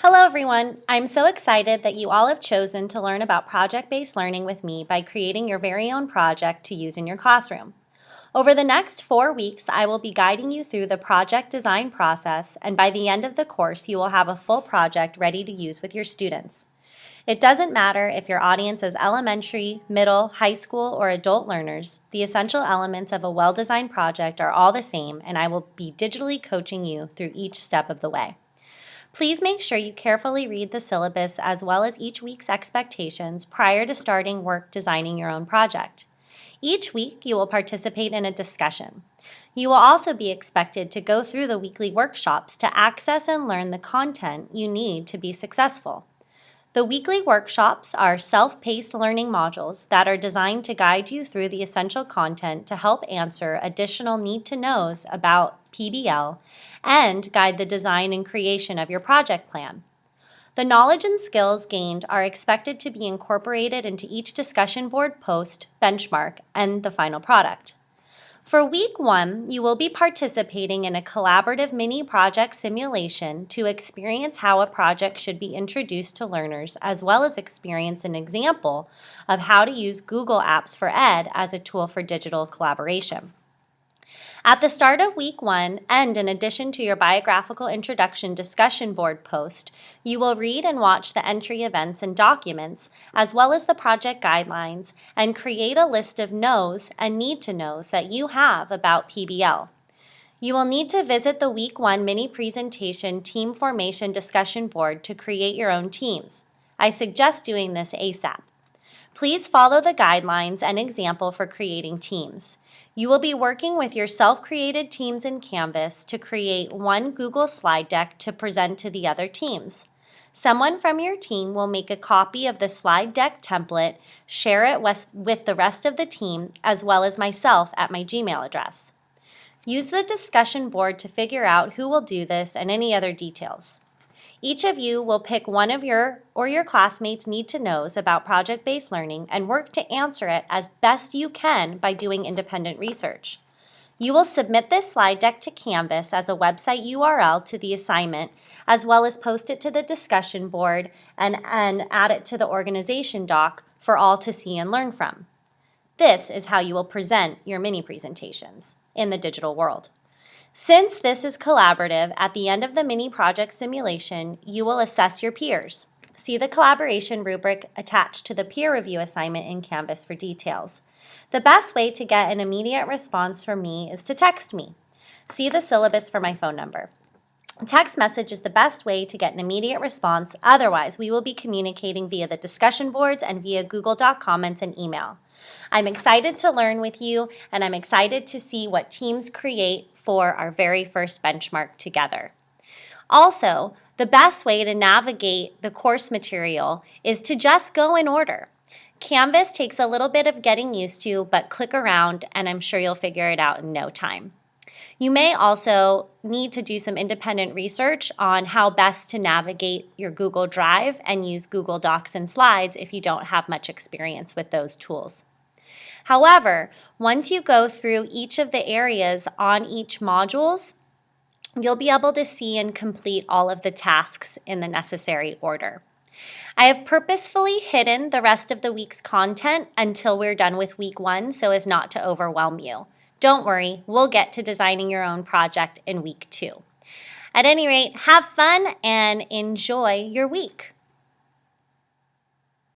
Hello everyone! I'm so excited that you all have chosen to learn about project-based learning with me by creating your very own project to use in your classroom. Over the next 4 weeks, I will be guiding you through the project design process, and by the end of the course, you will have a full project ready to use with your students. It doesn't matter if your audience is elementary, middle, high school, or adult learners, the essential elements of a well-designed project are all the same, and I will be digitally coaching you through each step of the way. Please make sure you carefully read the syllabus as well as each week's expectations prior to starting work designing your own project. Each week, you will participate in a discussion. You will also be expected to go through the weekly workshops to access and learn the content you need to be successful. The weekly workshops are self-paced learning modules that are designed to guide you through the essential content to help answer additional need-to-knows about PBL and guide the design and creation of your project plan. The knowledge and skills gained are expected to be incorporated into each discussion board post, benchmark, and the final product. For week 1, you will be participating in a collaborative mini project simulation to experience how a project should be introduced to learners, as well as experience an example of how to use Google Apps for Ed as a tool for digital collaboration. At the start of week 1, and in addition to your biographical introduction discussion board post, you will read and watch the entry events and documents, as well as the project guidelines, and create a list of knows and need-to-knows that you have about PBL. You will need to visit the week 1 mini presentation team formation discussion board to create your own teams. I suggest doing this ASAP. Please follow the guidelines and example for creating teams. You will be working with your self-created teams in Canvas to create one Google slide deck to present to the other teams. Someone from your team will make a copy of the slide deck template, share it with the rest of the team, as well as myself at my Gmail address. Use the discussion board to figure out who will do this and any other details. Each of you will pick one of your classmates' need-to-knows about project-based learning and work to answer it as best you can by doing independent research. You will submit this slide deck to Canvas as a website URL to the assignment, as well as post it to the discussion board and add it to the organization doc for all to see and learn from. This is how you will present your mini presentations in the digital world. Since this is collaborative, at the end of the mini project simulation, you will assess your peers. See the collaboration rubric attached to the peer review assignment in Canvas for details. The best way to get an immediate response from me is to text me. See the syllabus for my phone number. A text message is the best way to get an immediate response. Otherwise, we will be communicating via the discussion boards and via Google Doc comments and email. I'm excited to learn with you, and I'm excited to see what teams create for our very first benchmark together. Also, the best way to navigate the course material is to just go in order. Canvas takes a little bit of getting used to, but click around and I'm sure you'll figure it out in no time. You may also need to do some independent research on how best to navigate your Google Drive and use Google Docs and Slides if you don't have much experience with those tools. However, once you go through each of the areas on each modules, you'll be able to see and complete all of the tasks in the necessary order. I have purposefully hidden the rest of the week's content until we're done with week 1 so as not to overwhelm you. Don't worry, we'll get to designing your own project in week 2. At any rate, have fun and enjoy your week.